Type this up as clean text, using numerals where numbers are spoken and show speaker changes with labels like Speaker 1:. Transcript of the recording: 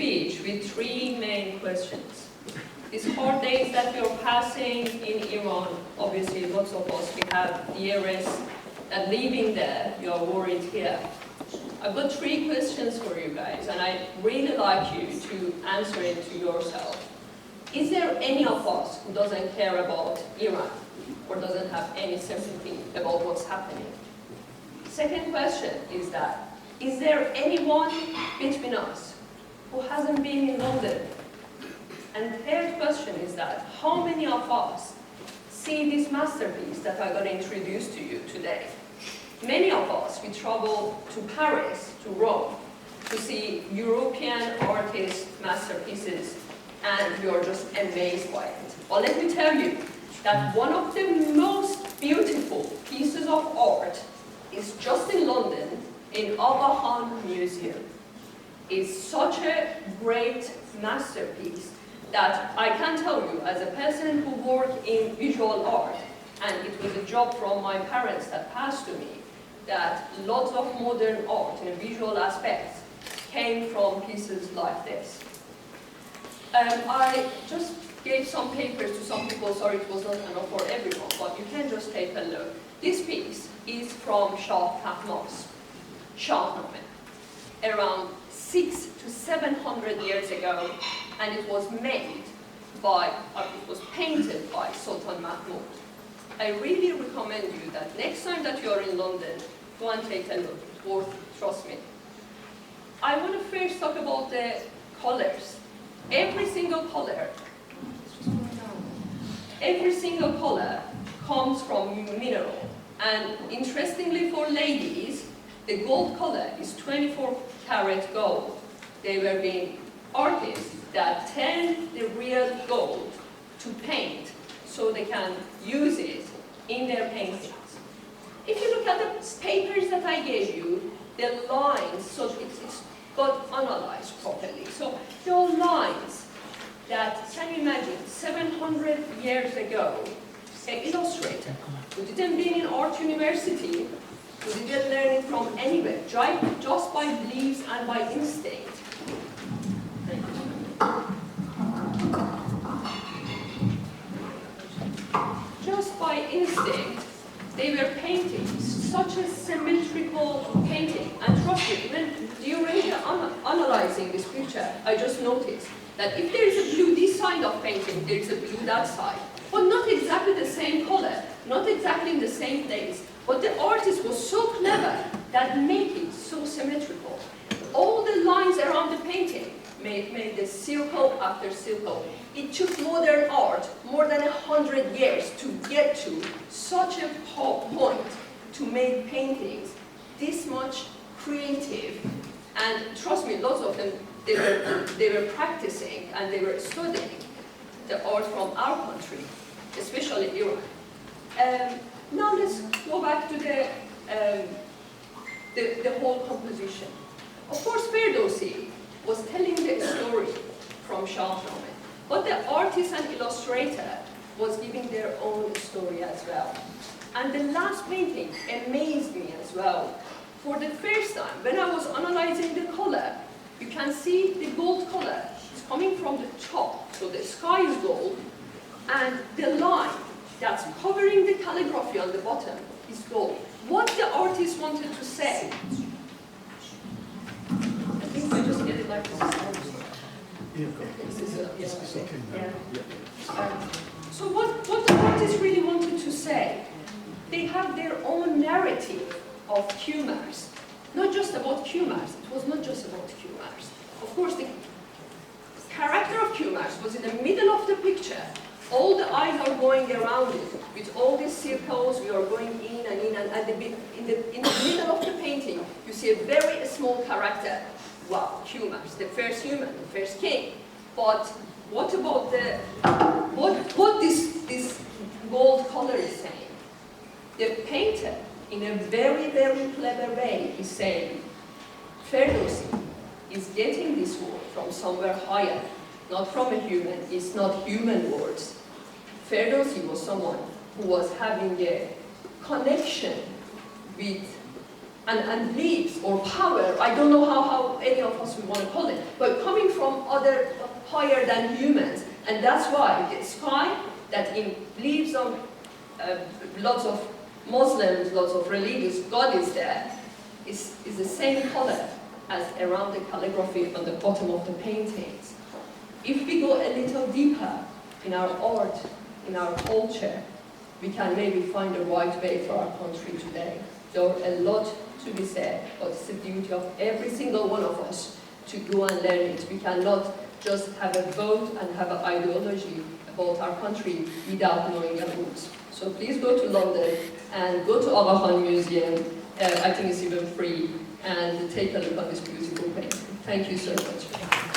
Speaker 1: speech with three main questions. These hard days that we are passing in Iran, obviously lots of us, we have the heiress and living there, you are worried here. I've got three questions for you guys, and I'd really like you to answer it to yourself. Is there any of us who doesn't care about Iran or doesn't have any sympathy about what's happening? Second question is that, is there anyone between us who hasn't been in London? And third question is that, how many of us see this masterpiece that I'm going to introduce to you today? Many of us, we travel to Paris, to Rome, to see European artists' masterpieces, and we are just amazed by it. But let me tell you that one of the most beautiful pieces of art is just in London, in Aga Khan Museum. It's such a great masterpiece that I can tell you, as a person who worked in visual art, and it was a job from my parents that passed to me, that lots of modern art in a visual aspect came from pieces like this. I just gave some papers to some people, sorry it was not enough for everyone, but you can just take a look. This piece is from Tahmasb, Shahnameh, around 600 to 700 years ago, and it was made by, it was painted by Sultan Mahmud. I really recommend you that next time that you are in London, go and take a look. It's worth, trust me. I want to first talk about the colors. Every single color comes from mineral. And interestingly for ladies, the gold color is 24 karat gold. They were being artists that turn the real gold to paint so they can use it in their paintings. If you look at the papers that I gave you, the lines, so it's got analyzed properly. So there are lines that, can you imagine, 700 years ago, an illustrator who didn't be in art university, who didn't learn it from anywhere, just by beliefs and by instinct. Just by instinct, they were painting such a symmetrical painting. And trust me, when during analyzing this picture, I just noticed that if there is a blue this side of painting, there is a blue that side. But not exactly the same color, not exactly in the same place. But the artist was so clever that made it so symmetrical. All the lines around the painting made the circle after circle. It took modern art more than 100 years to get to such a point to make paintings this much creative. And trust me, lots of them, they were practicing and they were studying the art from our country, especially Iran. Now let's go back to the whole composition. Of course, Ferdowsi was telling the story from Shahnameh, but the artist and illustrator was giving their own story as well. And the last painting amazed me as well. For the first time, when I was analyzing the color, you can see the gold color is coming from the top, so the sky is gold, and the line that's covering the calligraphy on the bottom is gold. What the artist wanted to say, I think I just get it like this. So what the artist really wanted to say, they have their own narrative of Kayumars. Not just about Kayumars, it was not just about Kayumars. Of course, the character of Kayumars was in the middle of the picture. All the eyes are going around it. With all these circles, we are going in, and in the middle of the painting, you see a very small character. Wow, Kayumars, the first human, the first king. But what about what this gold color is saying? The painter, in a very, very clever way, is saying, Ferdowsi is getting this word from somewhere higher, not from a human. It's not human words. Ferdowsi was someone who was having a connection with and beliefs or power. I don't know how any of us would want to call it, but coming from higher than humans. And that's why the sky that lives on lots of Muslims, lots of religious God is there, is the same color as around the calligraphy on the bottom of the paintings. If we go a little deeper in our art, in our culture, we can maybe find the right way for our country today. There are a lot to be said, but it's the duty of every single one of us to go and learn it. We cannot just have a vote and have an ideology about our country without knowing the roots. So please go to London and go to Aga Khan Museum. I think it's even free, and take a look at this beautiful painting. Thank you so much.